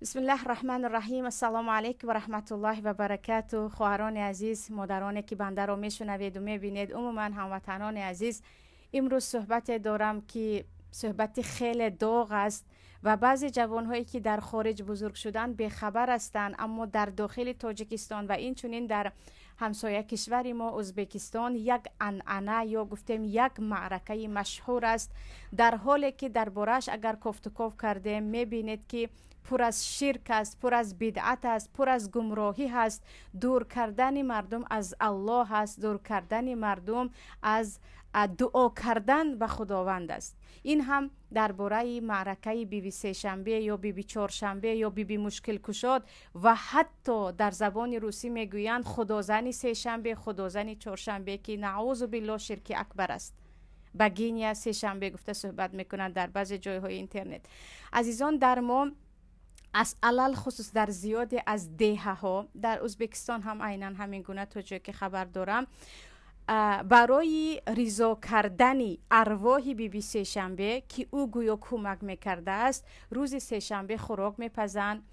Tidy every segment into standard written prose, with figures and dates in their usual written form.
بسم الله الرحمن الرحیم. السلام علیکم و رحمت الله و برکاته. خواهران عزیز، مادرانی که بنده را میشنوید و میبینید، عموما هموطنان عزیز، امروز صحبت دارم که صحبت خیلی داغ است و بعضی جوانهایی که در خارج بزرگ شدن بخبر هستند، اما در داخل تاجیکستان و این چنین در همسایه کشور ما ازبکستان یک عنعنه یا گفتیم یک معرکه مشهور است، در حالی که دربارش اگر گفتگو کردیم میبینید که پر از شرک است، پر از بدعت است، پر از گمراهی است. دور کردن مردم از الله است، دور کردن مردم از دعا کردن به خداوند است. این هم درباره معرکه بی بی سه شنبه یا بی بی چهار شنبه یا بی بی مشکل کشاد و حتی در زبان روسی میگویند خدازنی سه شنبه، خدازنی چهار شنبه، که نعوذ بالله شرک اکبر است. بگینیا سه شنبه گفته صحبت میکنند در بعضی جایهای اینترنت. عزیزان، در ما از علل خصوص در زیاد از دهه ها در ازبکستان هم عیناً همین گونه تا جایی که خبر دارم، برای ریزا کردن ارواح بی بی سه شنبه که او گویا کمک میکرده است، روز سه شنبه خوراک میپزند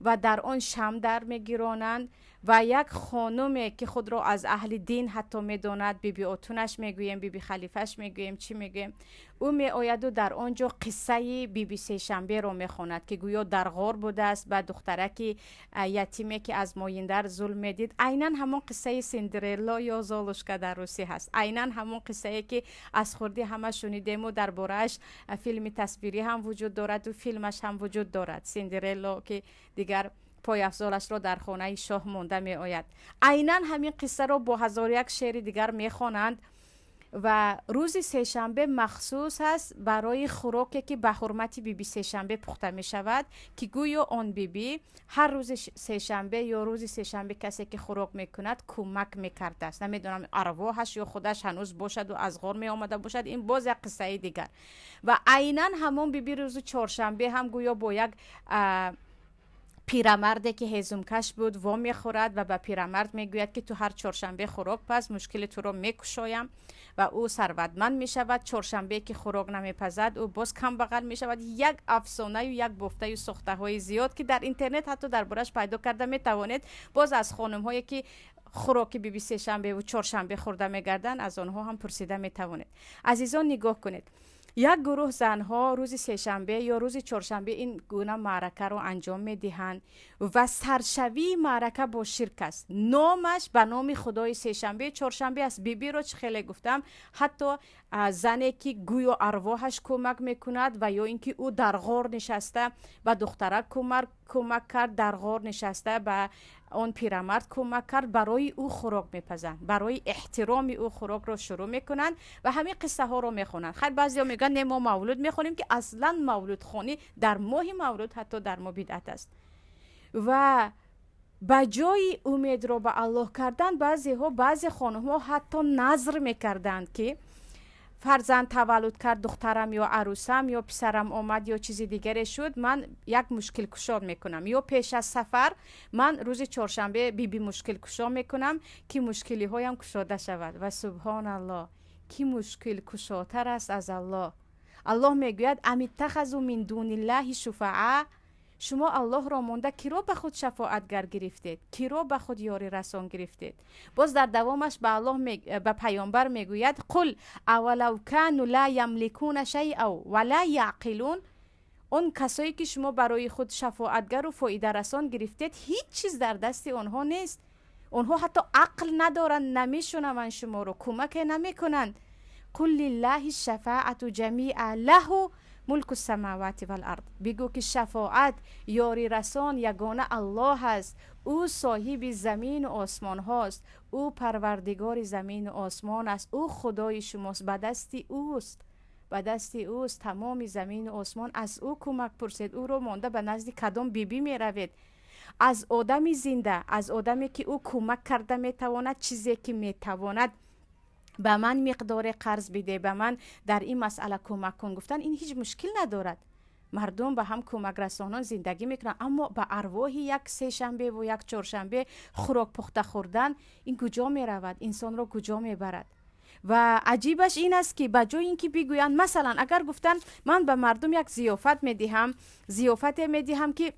و در آن شم در میگیرانند و یک خانم که خود را از اهل دین حتی میداند، بی بی اتونش میگویم، بی بی خلیفش میگویم، چی میگویم، او می آید و در آنجا قصه بی بی سه شنبه را میخواند که گویا در غار بوده است و دخترکی یتیمه که از مایندر ظلم میدید. عیناً همون قصه سیندرلا یا زالوشکا در روسی هست، عیناً همون قصه که از خوردی همه شنیدیم و درباره‌اش فیلم تصویری هم وجود دارد و فیلمش هم وجود دارد، سیندرلا که دیگر پای افزالش را در خانه شاه مانده می آید. عیناً همین قصه را با هزار یک شعر دیگر می خوانند و روز سه شنبه مخصوص است برای خوراکی که به حرمت بی بی سه شنبه پخته می شود که گویا آن بی بی هر روز سه شنبه یا روز سه شنبه کسی که خوراک می کند کمک می کرده است. نمیدونم ارواحش یا خودش هنوز باشد و از غار می آمده باشد، این باز یک قصه دیگر. و عیناً همون بی بی روز چهارشنبه هم گویا با یک پیرمرده که هیزمکش بود و میخورد و به پیرمرد میگوید که تو هر چهارشنبه خوراک پس مشکل تو رو میکشایم و او ثروتمند میشود. چهارشنبه که خوراک نمیپزد او باز کم بغل میشود. یک افسانه و یک گفته و ساخته های زیاد که در اینترنت حتی دربارش پیدا کرده میتوانید باز از خانم هایی که خوراک بی بی سه شنبه و چهارشنبه خورده میگردن از آنها هم پرسیده میتوانید. عزیزان نگاه کنید، یک گروه زنها روز سه شنبه یا روز چهارشنبه این گونه معرکه رو انجام میدهند و سرشوی معرکه با شرک است. نامش به نام خدای سه شنبه چهارشنبه است. بیبی رو چه خیلی گفتم، حتی زنی که گویا ارواحش کمک میکند و یا اینکه او در غار نشسته و دخترک کمک کرد، در غار نشسته به اون پیرمرد کمک کرد، برای او خوراک میپزند، برای احترام او خوراک رو شروع میکنند و همین قصه ها رو میخونند. خیلی بعضیا میگن نه ما مولود میخونیم، که اصلا مولود خونی در ماه مولود حتی در ما بدعت است. و به جای امید رو به الله کردن، بعضی خانم ها حتی نظر میکردند که فرزند تولد کرد، دخترم یا عروسم یا پسرم آمد یا چیزی دیگری شد، من یک مشکل کشا میکنم، یا پیش از سفر من روز چهارشنبه بی بی مشکل کشا میکنم که مشکلی هایم کشاده شود. و سبحان الله، کی مشکل کشاتر است از الله؟ الله میگوید ام اتخذوا من دون الله شفعاء، شما الله را مانده کی را به خود شفاعتگر گرفتید، کی را به خود یاری رسان گرفتید؟ باز در دوامش به الله به پیامبر میگوید قل اولو کانوا لا یملکون شیئا ولا یعقلون، اون کسایی که شما برای خود شفاعتگر و فایده رسان گرفتید هیچ چیز در دست آنها نیست، آنها حتی عقل ندارند، نمیشنوند شما رو، کمک نمیکنند. قل لله الشفاعة جمیعا له ملک السماوات والارض، بگو که شفاعت یاری رسان یگانه الله است، او صاحب زمین و آسمان هاست، او پروردگار زمین و آسمان است، او خدای شماست، به دست اوست، به دست اوست تمام زمین و آسمان. از او کمک پرسید. او رو مانده به نزد کدام بیبی می روید؟ از آدمی زنده، از آدمی که او کمک کرده میتواند، چیزی که میتواند به من مقدار قرض بده، به من در این مسئله کمک کن، گفتن این هیچ مشکل ندارد. مردم به هم کمک رسانان زندگی میکنن، اما به ارواح یک سه شنبه و یک چهارشنبه خوراک پخته خوردن، این کجا میرود؟ انسان را کجا میبرد؟ و عجیبش این است که به جای اینکه بگویند، مثلا اگر گفتن من به مردم یک ضیافت میدهم که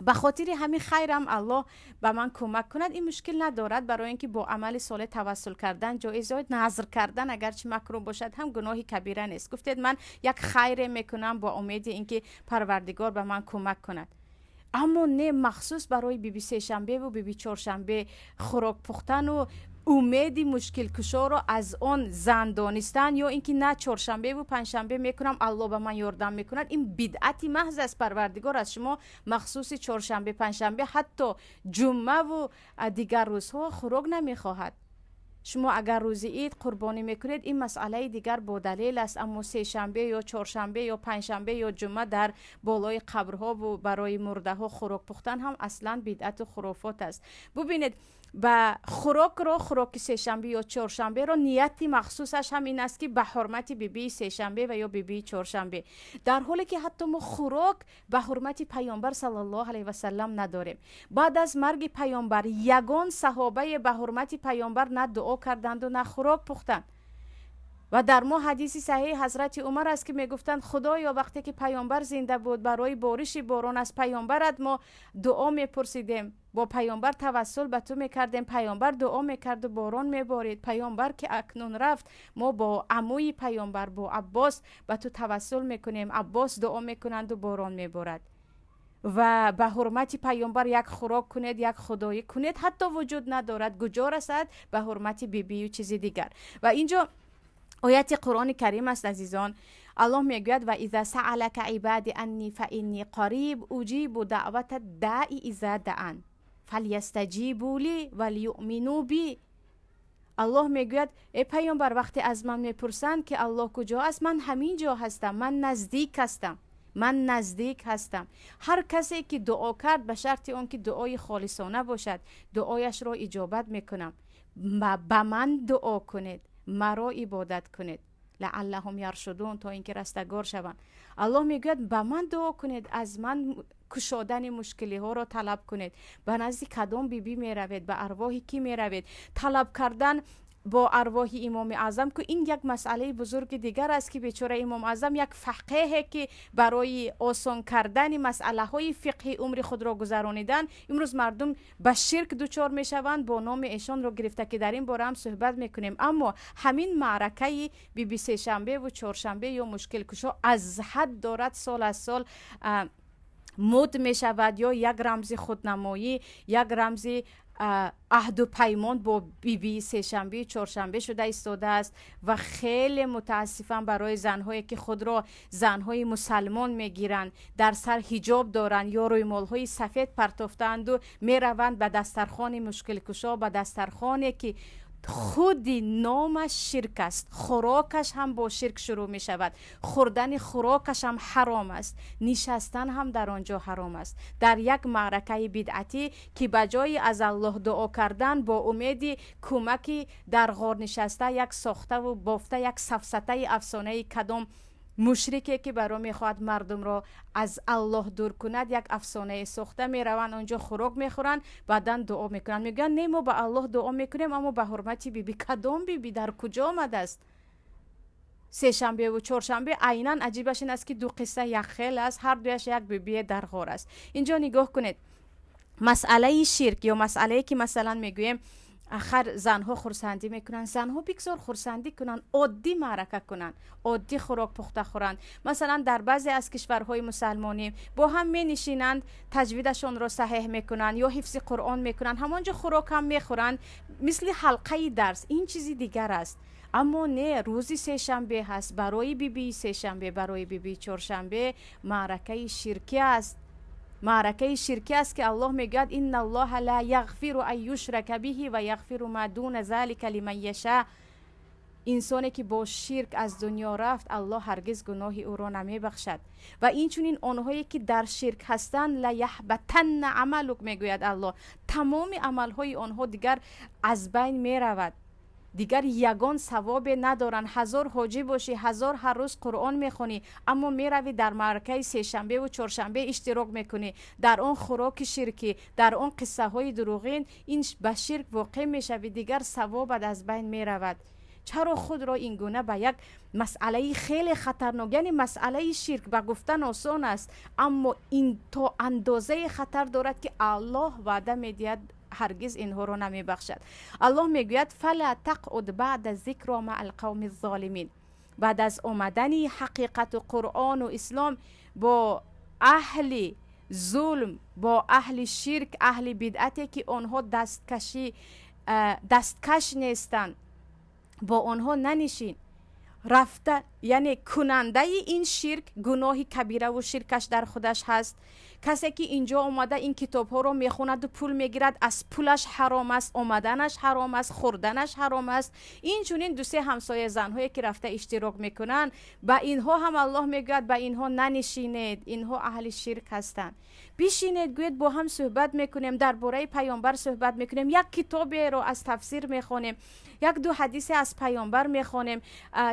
به خاطر همین خیرم الله به من کمک کند، این مشکل ندارد. برای اینکه با عمل صالح توسل کردن جایز است. نظر کردن اگرچه مکروه باشد هم گناهی کبیره نیست. گفتید من یک خیر میکنم با امید اینکه پروردگار به من کمک کند. اما نه مخصوص برای بی بی سه شنبه و بی بی چهارشنبه خوراک پختن و امیدی مشکل کشا رو از آن زن دانستن، یا اینکه نه چهارشنبه و پنجشنبه میکنم الله به من یاردم میکند، این بدعتی محض است. پروردگار از شما مخصوص چهارشنبه پنجشنبه حتی جمعه و دیگر روزها خوراک نمیخواهد. شما اگر روز عید قربانی میکنید این مسئله دیگر با دلیل است، اما سه شنبه یا چهارشنبه یا پنجشنبه یا جمعه در بالای قبرها و برای مرده ها خوراک پختن هم اصلا بدعت و خرافات است. ببینید و خوراک سه شنبه یا چهارشنبه رو نیتی مخصوصش هم این است که به حرمت بیبی سه شنبه و یا بیبی چهارشنبه، در حالی که حتی ما خوراک به حرمت پیامبر صلی الله علیه و سلم نداریم. بعد از مرگ پیامبر یگان صحابه به حرمت پیامبر نه دعا کردند و نه خوراک پختند. و در ما حدیثی صحیح حضرت عمر است که میگفتند خدایا وقتی که پیامبر زنده بود برای بارش باران از پیامبرت ما دعا میپرسیدیم، با پیامبر توسل به تو میکردیم، پیامبر دعا میکرد و باران میبارید. پیامبر که اکنون رفت ما با عموی پیامبر با عباس به تو توسل میکنیم، عباس دعا میکنند و باران میبارد. و به حرمت پیامبر یک خوراک کنید، یک خدایی کنید حتی وجود ندارد، گجا رسد به حرمت بیبی و چیزی دیگر. و اینجا آیت قرآن کریم است عزیزان. الله میگوید و اذا سألك عبادی انی فانی قریب اجیب دعوت الداعی اذا دعان فلیستجیبوا لی ولیؤمنوا بی. الله میگوید ای پیامبر وقتی از من میپرسند که الله کجا است، من همین جا هستم، من نزدیک هستم. هر کسی که دعا کرد به شرط اون که دعای خالصانه باشد دعایش را اجابت میکنم. به من دعا کنید، مرا عبادت کنید لعلهم یرشدون، تا اینکه رستگار شوند. الله میگوید به من دعا کنید، از من کشادن مشکلی ها را طلب کنید. به نزد کدام بیبی می روید؟ به ارواحی کی می روید؟ طلب کردن با ارواح امام اعظم که این یک مسئله بزرگ دیگر است که بیچاره امام اعظم یک فقیه که برای آسان کردن مسئله های فقهی عمر خود را گذرانیدن، امروز مردم به شرک دچار می شوند. با نام ایشان را گرفته که در این باره هم صحبت میکنیم. اما همین معرکه بی بی سه شنبه و چهارشنبه یا مشکل کشا از حد دارد، سال از سال مد می شود، یا یک رمز خودنمایی، یک رمز عهد و پیمان با بیبی سه شنبه چهارشنبه شده ایستاده است. و خیلی متاسفم برای زنهایی که خود را زنهای مسلمان میگیرند، در سر حجاب دارند یا رویمالهای سفید پرتافتند و میروند به دسترخوان مشکل کشا، به دسترخوانی که خودی نامش شرک است، خوراکش هم با شرک شروع می شود، خوردن خوراکش هم حرام است، نشستن هم در آنجا حرام است. در یک معرکه بدعتی که بجای از الله دعا کردن با امید کمکی در غار نشسته یک ساخته و بافته یک سفسطه افسانه کدام مشرکی که برای میخواد مردم را از الله دور کند، یک افسانه ساخته میروند اونجا خوراک میخورن، بعدن دعا میکنن، میگن نه ما به الله دعا میکنیم اما به حرمت بیبی. کدام بیبی؟ در کجا آمده است؟ سه شنبه و چهارشنبه عیناً عجیبش این است که دو قصه یک خیل است، هر دویش یک بیبی در غار است. اینجا نگاه کنید، مسئله شرک یا مسئله که مثلا میگویم آخر زنها خورسندی میکنن، زنها بگذار خورسندی کنن، عادی معرکه کنن، عادی خوراک پخته خورند. مثلا در بعضی از کشورهای مسلمانی با هم می نشینند، تجویدشون را صحیح میکنن یا حفظ قرآن میکنن، همانجا خوراک هم میخورند، مثل حلقه درس. این چیزی دیگر است. اما نه، روزی سه شنبه هست برای بیبی سه شنبه، برای بیبی چهارشنبه معرکه شرکی است. معرکه شرکی است که الله میگوید ان الله لا یغفر ان یشرک به و یغفر ما دون ذلک لمن یشاء. انسانی که با شرک از دنیا رفت الله هرگز گناه او را نمی بخشد. و این چنین آنهایی که در شرک هستند لا یحبطن عملک، میگوید الله تمام عملهای آنها دیگر از بین می رود، دیگر یگان ثواب ندارن. هزار حاجی باشی، هزار هر روز قرآن میخونی، اما میروی در معرکه سه شنبه و چهارشنبه اشتراک میکنی، در آن خوراک شرکی، در آن قصه های دروغین، این به شرک واقع میشوی، دیگر ثوابت از بین میرود. چرا خود را این گونه به یک مسئله خیلی خطرناک، یعنی مسئله شرک به گفتن آسان است، اما این تا اندازه خطر دارد که الله وعده میدهد هرگز اینها رو نمی بخشد. الله میگوید فلا تقعد بعد ذکر مع القوم الظالمین. بعد از آمدن حقیقت و قرآن و اسلام با اهل ظلم، با اهل شرک، اهل بدعتی که آنها دستکش نیستند، با آنها ننشین. رفته یعنی کننده این شرک گناه کبیره و شرکش در خودش هست. کسی که اینجا اومده این کتاب ها رو میخوند و پول میگیرد، از پولش حرام است، آمدنش حرام است، خوردنش حرام است. این چونین دو سه همسایه زنهایی که رفته اشتراک میکنن، با اینها هم الله میگوید با اینها ننشینید، اینها اهل شرک هستند. بشینید گوید با هم صحبت میکنیم، درباره پیامبر صحبت میکنیم، یک کتابی رو از تفسیر میخونیم، یک دو حدیث از پیامبر میخونیم،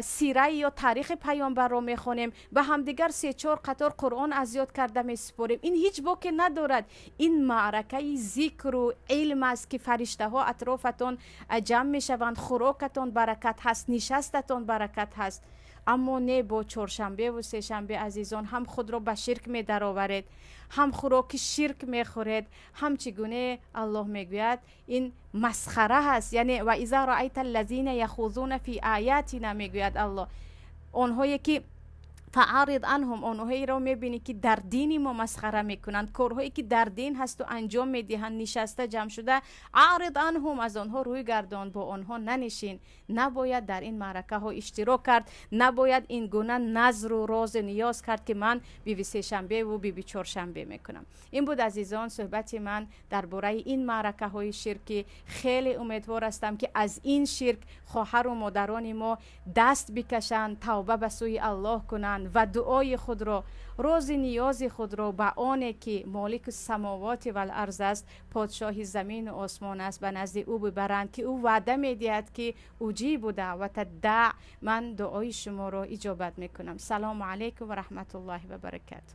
سیره یا تاریخ پیامبر رو میخونیم، به همدیگر سه چهار قطار قرآن از یاد کرده میسپاریم. این هیچ باکی ندارد. این معرکه ذکر و علم است که فرشته ها اطرافتون جمع میشوند، خوراکتون برکت هست، نشستتون برکت هست. اما نه، با چهارشنبه و سه شنبه عزیزان هم خود را به شرک می درآورید، هم خوراک شرک می خورید، هم چگونه الله میگوید این مسخره هست. یعنی و اذا رأیت الذین یخوضون فی آیاتنا، میگوید الله اونهایی که فعارض عنهم، اونهایی رو میبینی که در دین ما مسخره میکنند، کارهایی که در دین هست و انجام میدهند، نشسته جمع شده، عارض عنهم، از آنها روی گردان، با آنها ننشین. نباید در این معرکه ها اشتراک کرد، نباید این گونه نظر و راز نیاز کرد که من بیبی سه شنبه و بیبی چهارشنبه میکنم. این بود عزیزان صحبت من درباره این معرکه های شرکی. خیلی امیدوار هستم که از این شرک خواهر و مادران ما دست بکشند، توبه به سوی الله کنند و دعای خود را، راز نیاز خود را به آنی که مالک السماوات و الارض است، پادشاه زمین و آسمان است، به نزد او ببرند که او وعده میدهد که اجیب دعوت دع. من دعای شما را اجابت میکنم. سلام علیکم و رحمت الله و برکاته.